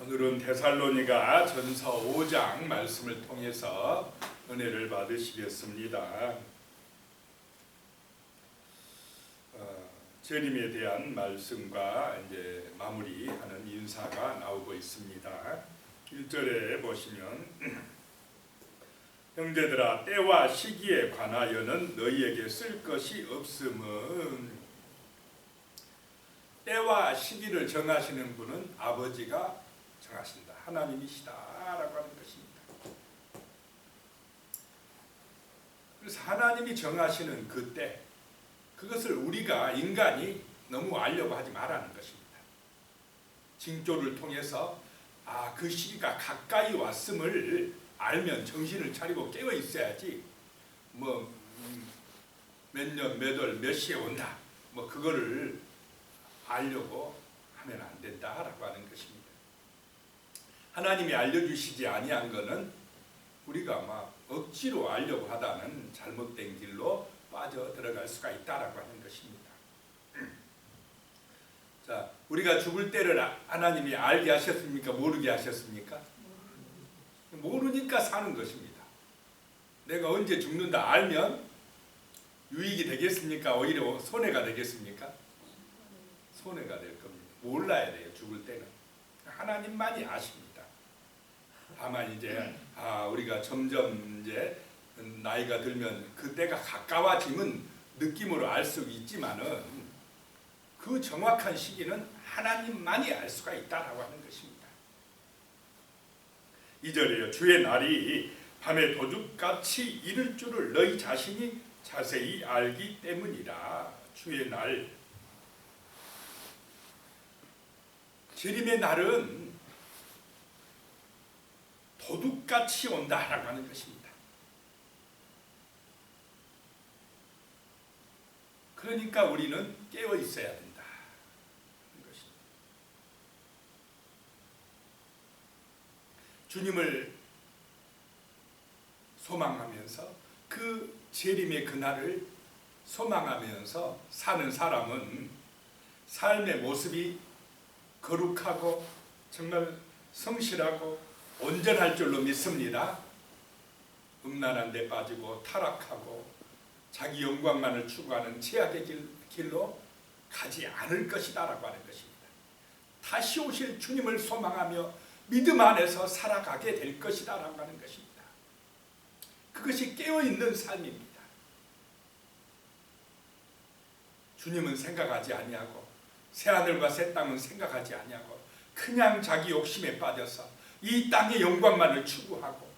오늘은 데살로니가 전서 5장 말씀을 통해서 은혜를 받으시겠습니다. 재림에 대한 말씀과 이제 마무리하는 인사가 나오고 있습니다. 1절에 보시면 형제들아 때와 시기에 관하여는 너희에게 쓸 것이 없음은, 때와 시기를 정하시는 분은 아버지가 정하신다. 하나님이시다라고 하는 것입니다. 그래서 하나님이 정하시는 그 때, 그것을 우리가 인간이 너무 알려고 하지 말라는 것입니다. 징조를 통해서 그 시기가 가까이 왔음을 알면 정신을 차리고 깨어 있어야지 몇 년, 몇 월, 몇 시에 온다 그거를 알려고 하면 안 된다라고 하는 것입니다. 하나님이 알려주시지 아니한 것은 우리가 억지로 알려고 하다는 잘못된 길로 빠져 들어갈 수가 있다라고 하는 것입니다. 자, 우리가 죽을 때를 하나님이 알게 하셨습니까? 모르게 하셨습니까? 모르니까 사는 것입니다. 내가 언제 죽는다 알면 유익이 되겠습니까? 오히려 손해가 되겠습니까? 손해가 될 겁니다. 몰라야 돼요. 죽을 때는 하나님만이 아십니다. 다만 이제 우리가 점점 이제 나이가 들면 그때가 가까워지면 느낌으로 알 수 있지만은 그 정확한 시기는 하나님만이 알 수가 있다라고 하는 것입니다. 2절이에요. 주의 날이 밤에 도둑같이 이를 줄을 너희 자신이 자세히 알기 때문이라. 주의 날, 재림의 날은 도둑같이 온다라고 하는 것입니다. 그러니까 우리는 깨어 있어야 된다. 주님을 소망하면서 그 재림의 그날을 소망하면서 사는 사람은 삶의 모습이 거룩하고 정말 성실하고 온전할 줄로 믿습니다. 음란한 데 빠지고 타락하고 자기 영광만을 추구하는 죄악의 길로 가지 않을 것이다라고 하는 것입니다. 다시 오실 주님을 소망하며 믿음 안에서 살아가게 될 것이다라고 하는 것입니다. 그것이 깨어있는 삶입니다. 주님은 생각하지 아니하고 새하늘과 새 땅은 생각하지 아니하고 그냥 자기 욕심에 빠져서 이 땅의 영광만을 추구하고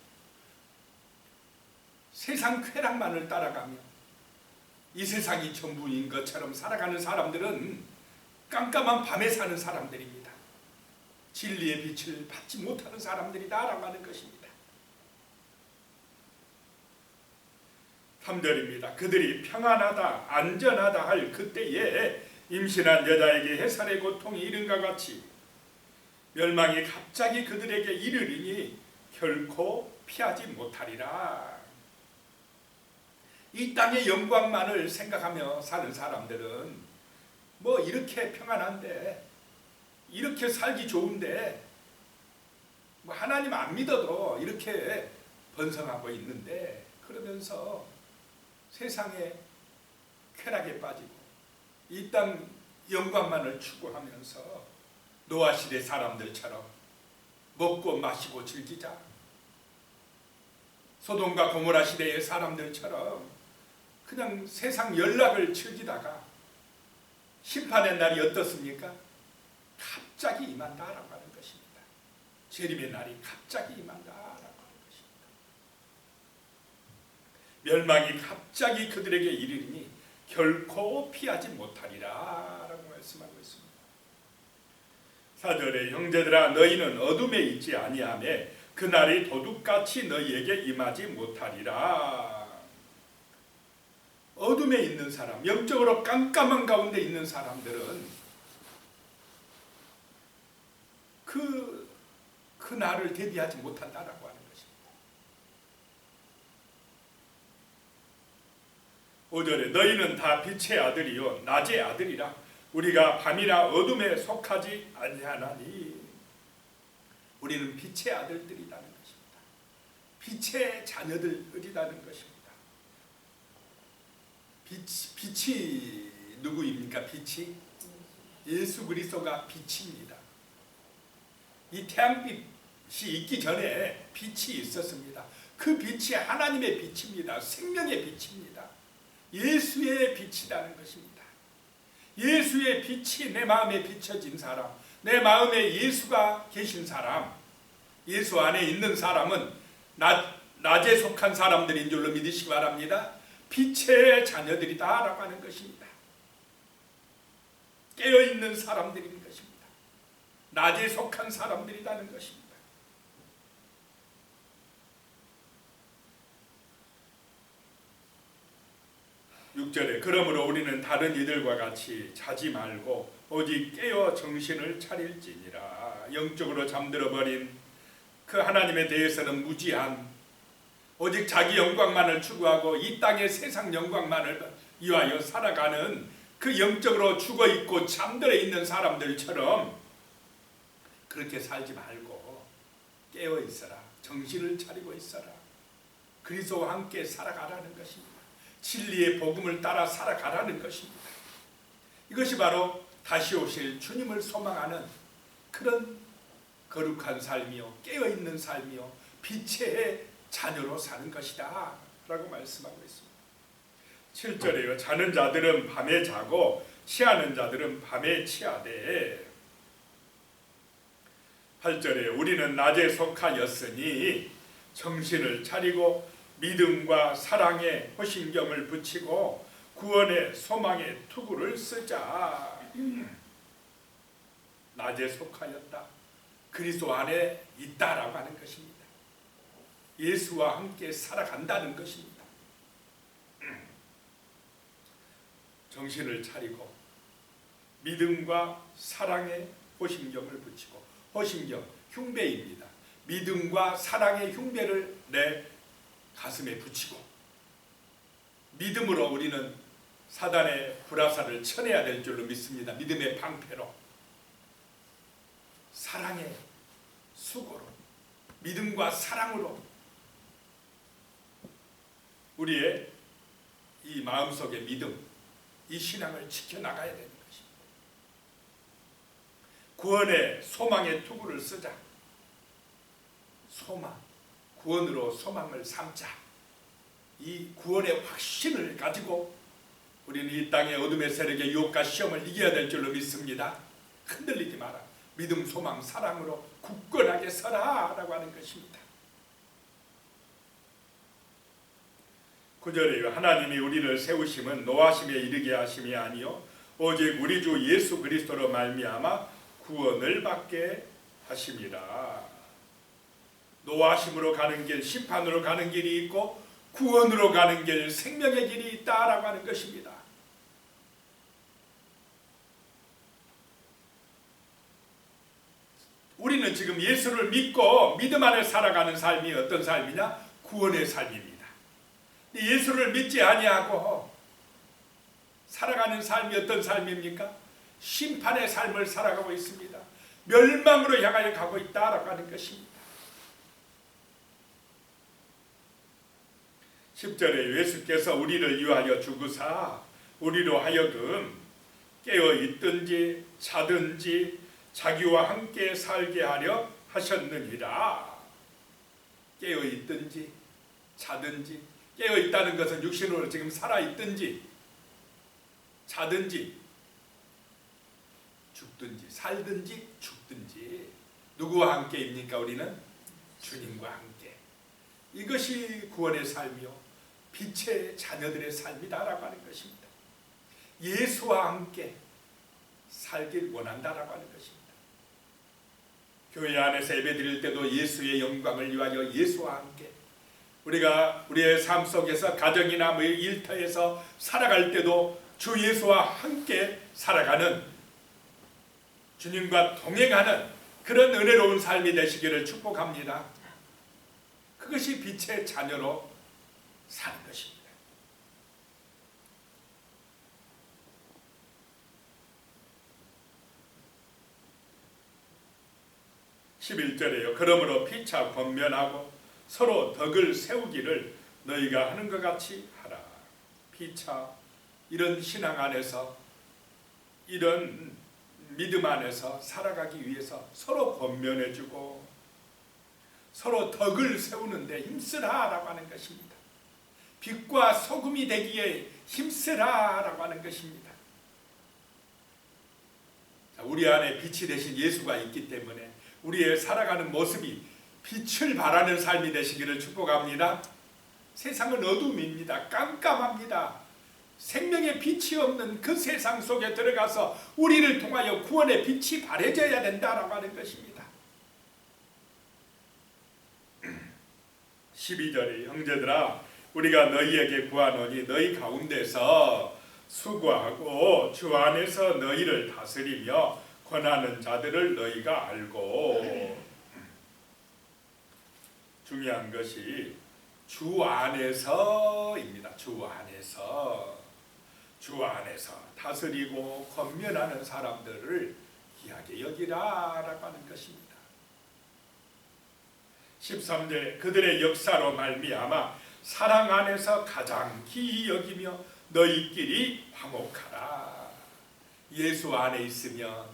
세상 쾌락만을 따라가며 이 세상이 전부인 것처럼 살아가는 사람들은 깜깜한 밤에 사는 사람들입니다. 진리의 빛을 받지 못하는 사람들이다라고 하는 것입니다. 3절입니다. 그들이 평안하다 안전하다 할 그때에 임신한 여자에게 해살의 고통이 이른과 같이 멸망이 갑자기 그들에게 이르리니 결코 피하지 못하리라. 이 땅의 영광만을 생각하며 사는 사람들은 이렇게 평안한데, 이렇게 살기 좋은데, 하나님 안 믿어도 이렇게 번성하고 있는데, 그러면서 세상에 쾌락에 빠지고 이 땅 영광만을 추구하면서 노아 시대 사람들처럼 먹고 마시고 즐기자. 소돔과 고모라 시대의 사람들처럼 그냥 세상 연락을 즐기다가 심판의 날이 어떻습니까? 갑자기 임한다라고 하는 것입니다. 재림의 날이 갑자기 임한다라고 하는 것입니다. 멸망이 갑자기 그들에게 이르리니 결코 피하지 못하리라라고 말씀하고 있습니다. 4절에 형제들아 너희는 어둠에 있지 아니하며 그날이 도둑같이 너희에게 임하지 못하리라. 어둠에 있는 사람, 영적으로 깜깜한 가운데 있는 사람들은 그 날을 대비하지 못한다라고 하는 것입니다. 5절에 너희는 다 빛의 아들이요 낮의 아들이라. 우리가 밤이나 어둠에 속하지 아니하나니. 우리는 빛의 아들들이라는 것입니다. 빛의 자녀들이라는 것입니다. 빛이 누구입니까? 빛이 예수 그리스도가 빛입니다. 이 태양빛이 있기 전에 빛이 있었습니다. 그 빛이 하나님의 빛입니다. 생명의 빛입니다. 예수의 빛이라는 것입니다. 예수의 빛이 내 마음에 비춰진 사람, 내 마음에 예수가 계신 사람, 예수 안에 있는 사람은 낮에 속한 사람들인 줄로 믿으시기 바랍니다. 빛의 자녀들이다 라고 하는 것입니다. 깨어있는 사람들인 것입니다. 낮에 속한 사람들이라는 것입니다. 6절에 그러므로 우리는 다른 이들과 같이 자지 말고 오직 깨어 정신을 차릴지니라. 영적으로 잠들어버린 그 하나님에 대해서는 무지한, 오직 자기 영광만을 추구하고 이 땅의 세상 영광만을 위하여 살아가는 그 영적으로 죽어있고 잠들어 있는 사람들처럼 그렇게 살지 말고 깨어 있어라. 정신을 차리고 있어라. 그리스도와 함께 살아가라는 것입니다. 진리의 복음을 따라 살아가라는 것입니다. 이것이 바로 다시 오실 주님을 소망하는 그런 거룩한 삶이요, 깨어있는 삶이요, 빛의 자녀로 사는 것이다 라고 말씀하고 있습니다. 7절에요. 자는 자들은 밤에 자고 취하는 자들은 밤에 취하되. 8절에 우리는 낮에 속하였으니 정신을 차리고 믿음과 사랑에 호신경을 붙이고 구원의 소망의 투구를 쓰자. 낮에 속하였다. 그리스도 안에 있다라고 하는 것입니다. 예수와 함께 살아간다는 것입니다. 정신을 차리고 믿음과 사랑에 호신경을 붙이고, 호신경, 흉배입니다. 믿음과 사랑의 흉배를 내 가슴에 붙이고, 믿음으로 우리는 사단의 불화살을 쳐내야 될 줄로 믿습니다. 믿음의 방패로, 사랑의 수고로, 믿음과 사랑으로 우리의 이 마음속의 믿음, 이 신앙을 지켜나가야 되는 것입니다. 구원의 소망의 투구를 쓰자. 소망, 구원으로 소망을 삼자. 이 구원의 확신을 가지고 우리는 이 땅의 어둠의 세력의 유혹과 시험을 이겨야 될 줄로 믿습니다. 흔들리지 마라. 믿음, 소망, 사랑으로 굳건하게 서라 라고 하는 것입니다. 9절에요. 하나님이 우리를 세우심은 노하심에 이르게 하심이 아니요 오직 우리 주 예수 그리스도로 말미암아 구원을 받게 하심이라. 노하심으로 가는 길, 심판으로 가는 길이 있고 구원으로 가는 길, 생명의 길이 있다라고 하는 것입니다. 우리는 지금 예수를 믿고 믿음 안에 살아가는 삶이 어떤 삶이냐? 구원의 삶입니다. 예수를 믿지 아니하고 살아가는 삶이 어떤 삶입니까? 심판의 삶을 살아가고 있습니다. 멸망으로 향하여 가고 있다라고 하는 것입니다. 10절에 예수께서 우리를 위하여 죽으사 우리로 하여금 깨어 있든지 자든지 자기와 함께 살게 하려 하셨느니라. 깨어 있든지 자든지, 깨어 있다는 것은 육신으로 지금 살아 있든지 자든지 죽든지 살든지 죽든지 누구와 함께입니까? 우리는 주님과 함께. 이것이 구원의 삶이요 빛의 자녀들의 삶이다라고 하는 것입니다. 예수와 함께 살길 원한다라고 하는 것입니다. 교회 안에서 예배드릴 때도 예수의 영광을 위하여 예수와 함께, 우리가 우리의 삶 속에서 가정이나 뭐 일터에서 살아갈 때도 주 예수와 함께 살아가는, 주님과 동행하는 그런 은혜로운 삶이 되시기를 축복합니다. 그것이 빛의 자녀로 사는 것입니다. 11절에요. 그러므로 피차 권면하고 서로 덕을 세우기를 너희가 하는 것 같이 하라. 피차, 이런 신앙 안에서, 이런 믿음 안에서 살아가기 위해서 서로 권면해주고 서로 덕을 세우는데 힘쓰라라고 하는 것입니다. 빛과 소금이 되기에 힘쓰라라고 하는 것입니다. 우리 안에 빛이 되신 예수가 있기 때문에 우리의 살아가는 모습이 빛을 발하는 삶이 되시기를 축복합니다. 세상은 어둠입니다. 깜깜합니다. 생명의 빛이 없는 그 세상 속에 들어가서 우리를 통하여 구원의 빛이 발해져야 된다라고 하는 것입니다. 12절에 형제들아 우리가 너희에게 구하노니 너희 가운데서 수고하고 주 안에서 너희를 다스리며 권하는 자들을 너희가 알고. 중요한 것이 주 안에서입니다. 주 안에서 다스리고 권면하는 사람들을 귀하게 여기라라고 하는 것입니다. 13절 그들의 역사로 말미암아 사랑 안에서 가장 기이 여기며 너희끼리 화목하라. 예수 안에 있으면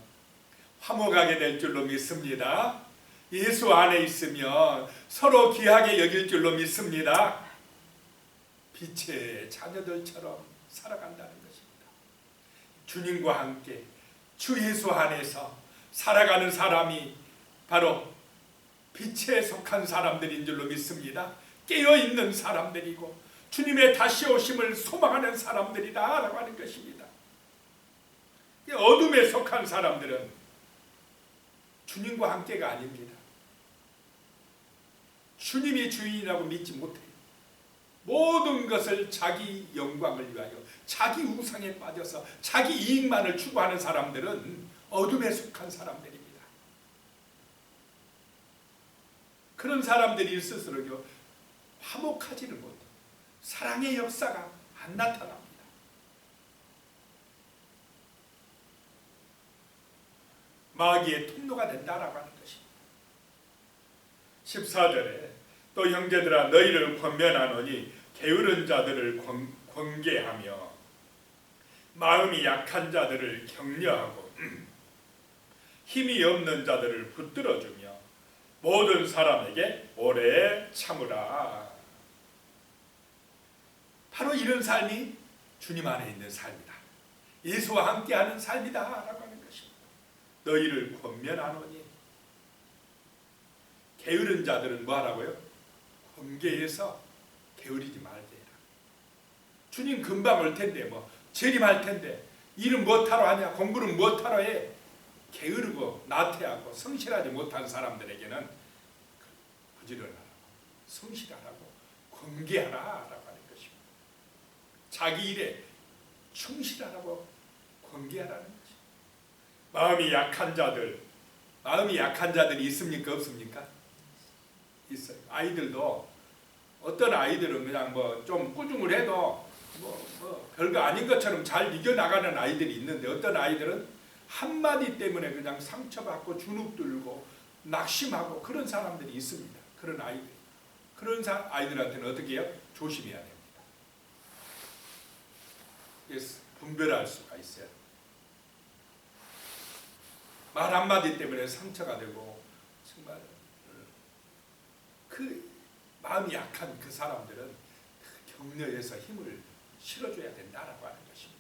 화목하게 될 줄로 믿습니다. 예수 안에 있으면 서로 귀하게 여길 줄로 믿습니다. 빛의 자녀들처럼 살아간다는 것입니다. 주님과 함께 주 예수 안에서 살아가는 사람이 바로 빛에 속한 사람들인 줄로 믿습니다. 깨어있는 사람들이고 주님의 다시 오심을 소망하는 사람들이다라고 하는 것입니다. 어둠에 속한 사람들은 주님과 함께가 아닙니다. 주님이 주인이라고 믿지 못해요. 모든 것을 자기 영광을 위하여 자기 우상에 빠져서 자기 이익만을 추구하는 사람들은 어둠에 속한 사람들입니다. 그런 사람들이 스스로 화목하지는 못해요. 사랑의 역사가 안 나타납니다. 마귀의 통로가 된다라고 하는 것입니다. 14절에 또 형제들아 너희를 권면하노니 게으른 자들을 권계하며 마음이 약한 자들을 격려하고 힘이 없는 자들을 붙들어주며 모든 사람에게 오래 참으라. 바로 이런 삶이 주님 안에 있는 삶이다. 예수와 함께하는 삶이다 라고 하는 것입니다. 너희를 권면하노니 게으른 자들은 뭐하라고요? 권계해서 게으르지 말게라. 주님 금방 올 텐데 재림할 텐데 일은 못하러 하냐, 공부는 못하러 해. 게으르고 나태하고 성실하지 못한 사람들에게는 부지런하라고, 성실하라고, 권계하라라고 하는 것입니다. 자기 일에 충실하라고 권계하라는 것입니다. 마음이 약한 자들이 있습니까, 없습니까? 있어요. 아이들도 어떤 아이들은 그냥 좀 꾸중을 해도 별거 아닌 것처럼 잘 이겨나가는 아이들이 있는데 어떤 아이들은 한마디 때문에 그냥 상처받고 주눅들고 낙심하고 그런 사람들이 있습니다. 그런 아이들. 그런 아이들한테는 어떻게 해요? 조심해야 됩니다. 그래서 분별할 수가 있어요. 말 한마디 때문에 상처가 되고 정말 그 마음이 약한 그 사람들은 격려해서 힘을 실어줘야 된다라고 하는 것입니다.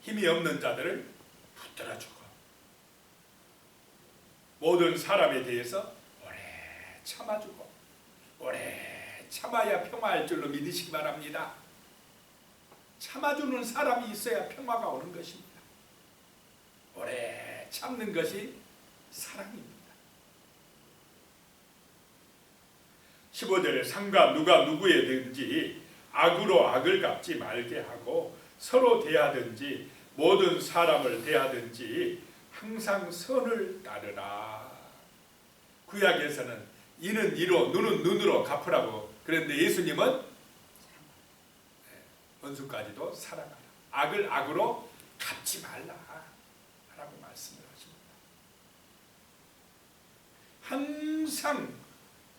힘이 없는 자들을 붙들어주고 모든 사람에 대해서 오래 참아주고 오래 참아야 평화할 줄로 믿으시기 바랍니다. 참아주는 사람이 있어야 평화가 오는 것입니다. 오래 참는 것이 사랑입니다. 15절에 상가 누가 누구에든지 악으로 악을 갚지 말게 하고 서로 대하든지 모든 사람을 대하든지 항상 선을 따르라. 구약에서는 이는 이로 눈은 눈으로 갚으라고 그랬는데 예수님은 원수까지도 사랑하라. 악을 악으로 갚지 말라 라고 말씀을 하십니다. 항상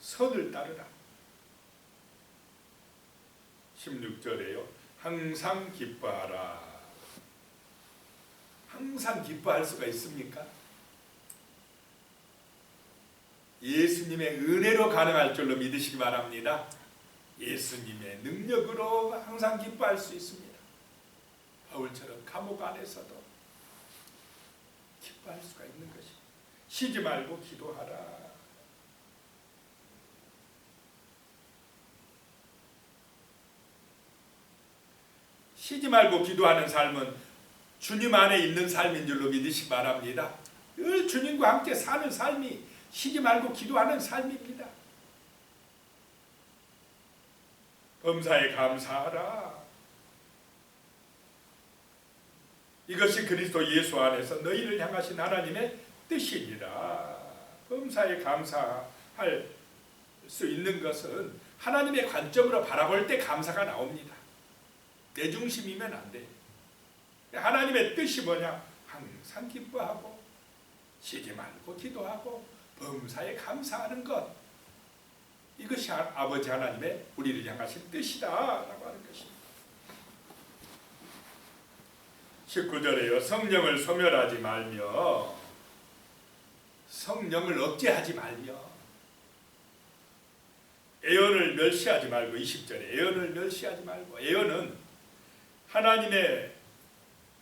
선을 따르라. 16절에요. 항상 기뻐하라. 항상 기뻐할 수가 있습니까? 예수님의 은혜로 가능할 줄로 믿으시기 바랍니다. 예수님의 능력으로 항상 기뻐할 수 있습니다. 바울처럼 감옥 안에서도 기뻐할 수가 있는 것입니다. 쉬지 말고 기도하라. 쉬지 말고 기도하는 삶은 주님 안에 있는 삶인 줄로 믿으시기 바랍니다. 늘 주님과 함께 사는 삶이 쉬지 말고 기도하는 삶입니다. 범사에 감사하라. 이것이 그리스도 예수 안에서 너희를 향하신 하나님의 뜻이니라. 범사에 감사할 수 있는 것은 하나님의 관점으로 바라볼 때 감사가 나옵니다. 내 중심이면 안 돼. 하나님의 뜻이 뭐냐? 항상 기뻐하고 쉬지 말고 기도하고 범사에 감사하는 것. 이것이 아버지 하나님의 우리를 향하신 뜻이다 라고 하는 것입니다. 19절에요. 성령을 소멸하지 말며, 성령을 억제하지 말며, 애언을 멸시하지 말고. 20절에 애언을 멸시하지 말고. 애언은 하나님의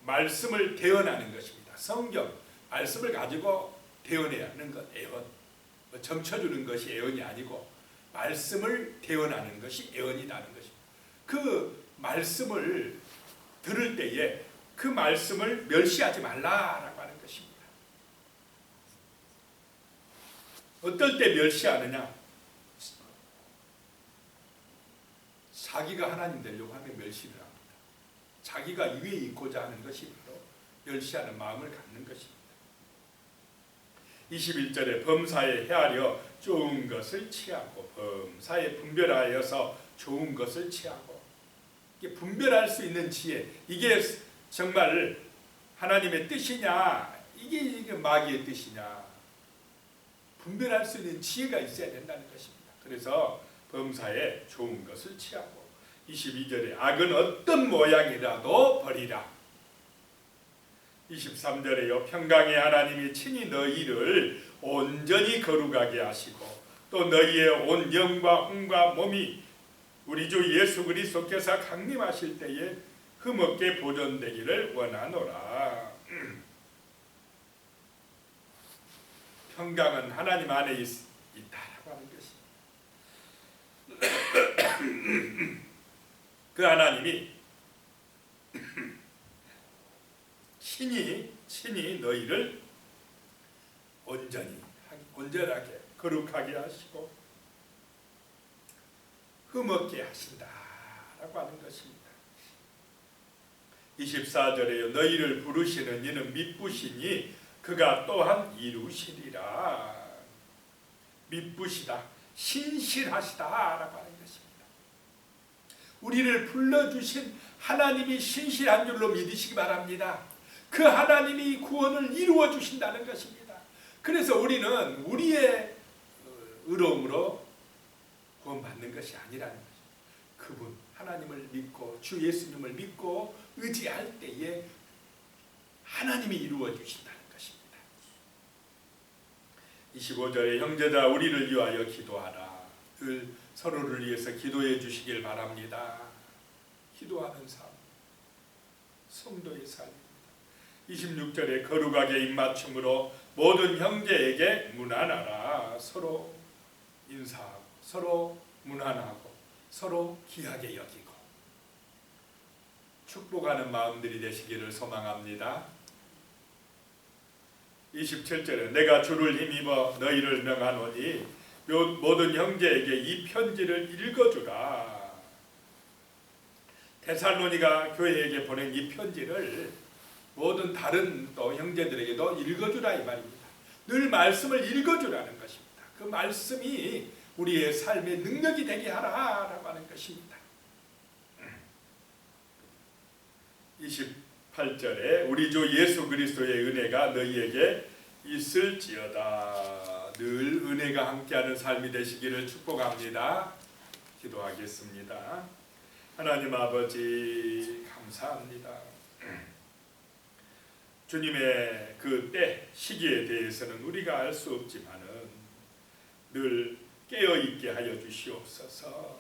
말씀을 대언하는 것입니다. 성경 말씀을 가지고 대언해야 하는 것, 애언. 점쳐주는 것이 애언이 아니고 말씀을 대언하는 것이 애언이라는 것입니다. 그 말씀을 들을 때에 그 말씀을 멸시하지 말라라고 하는 것입니다. 어떨 때 멸시하느냐? 자기가 하나님 되려고 하면 멸시를 합니다. 자기가 위에 있고자 하는 것이 바로 멸시하는 마음을 갖는 것입니다. 21절에 범사에 헤아려 좋은 것을 취하고, 범사에 분별하여서 좋은 것을 취하고. 이게 분별할 수 있는 지혜, 이게 정말 하나님의 뜻이냐, 이게 마귀의 뜻이냐, 분별할 수 있는 지혜가 있어야 된다는 것입니다. 그래서 범사에 좋은 것을 취하고. 22절에 악은 어떤 모양이라도 버리라. 23절에요. 평강의 하나님이 친히 너희를 온전히 거룩하게 하시고 또 너희의 온 영과 혼과 몸이 우리 주 예수 그리스도께서 강림하실 때에 흠없게 보존되기를 원하노라. 평강은 하나님 안에 있다라고 하는 것입니다. 그 하나님이 친히 너희를 온전하게 거룩하게 하시고 흠없게 하신다라고 하는 것입니다. 24절에요. 너희를 부르시는 이는 미쁘시니 그가 또한 이루시리라. 미쁘시다, 신실하시다라고 하는 것입니다. 우리를 불러주신 하나님이 신실한 줄로 믿으시기 바랍니다. 그 하나님이 구원을 이루어 주신다는 것입니다. 그래서 우리는 우리의 의로움으로 구원받는 것이 아니라는 것입니다. 그분 하나님을 믿고 주 예수님을 믿고 의지할 때에 하나님이 이루어 주신다는 것입니다. 25절에 형제들아 우리를 위하여 기도하라. 늘 서로를 위해서 기도해 주시길 바랍니다. 기도하는 삶, 성도의 삶입니다. 26절에 거룩하게 입맞춤으로 모든 형제에게 문안하라. 서로 인사하고 서로 문안하고 서로 귀하게 여기고 축복하는 마음들이 되시기를 소망합니다. 27절에 내가 주를 힘입어 너희를 명하노니 모든 형제에게 이 편지를 읽어주라. 데살로니가 교회에게 보낸 이 편지를 모든 다른 또 형제들에게도 읽어주라 이 말입니다. 늘 말씀을 읽어주라는 것입니다. 그 말씀이 우리의 삶의 능력이 되게 하라라고 하는 것입니다. 28절에 우리 주 예수 그리스도의 은혜가 너희에게 있을지어다. 늘 은혜가 함께하는 삶이 되시기를 축복합니다. 기도하겠습니다. 하나님 아버지 감사합니다. 주님의 그 때 시기에 대해서는 우리가 알 수 없지만은 늘 깨어있게 하여 주시옵소서.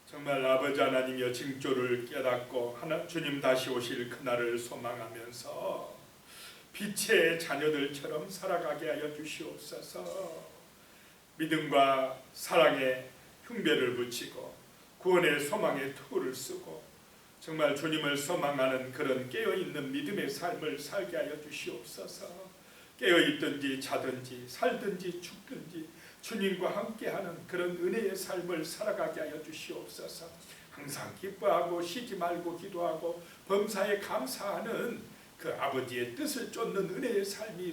정말 아버지 하나님여 징조를 깨닫고 주님 다시 오실 그날을 소망하면서 빛의 자녀들처럼 살아가게 하여 주시옵소서. 믿음과 사랑의 흉배를 붙이고 구원의 소망의 투구를 쓰고 정말 주님을 소망하는 그런 깨어있는 믿음의 삶을 살게 하여 주시옵소서. 깨어있든지 자든지 살든지 죽든지 주님과 함께하는 그런 은혜의 삶을 살아가게 하여 주시옵소서. 항상 기뻐하고 쉬지 말고 기도하고 범사에 감사하는 그 아버지의 뜻을 쫓는 은혜의 삶이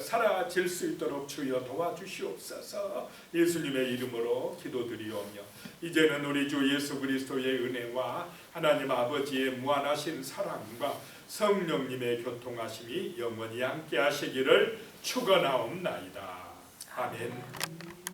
사라질 수 있도록 주여 도와주시옵소서. 예수님의 이름으로 기도드리오며 이제는 우리 주 예수 그리스도의 은혜와 하나님 아버지의 무한하신 사랑과 성령님의 교통하심이 영원히 함께 하시기를 축원하옵나이다. 아멘.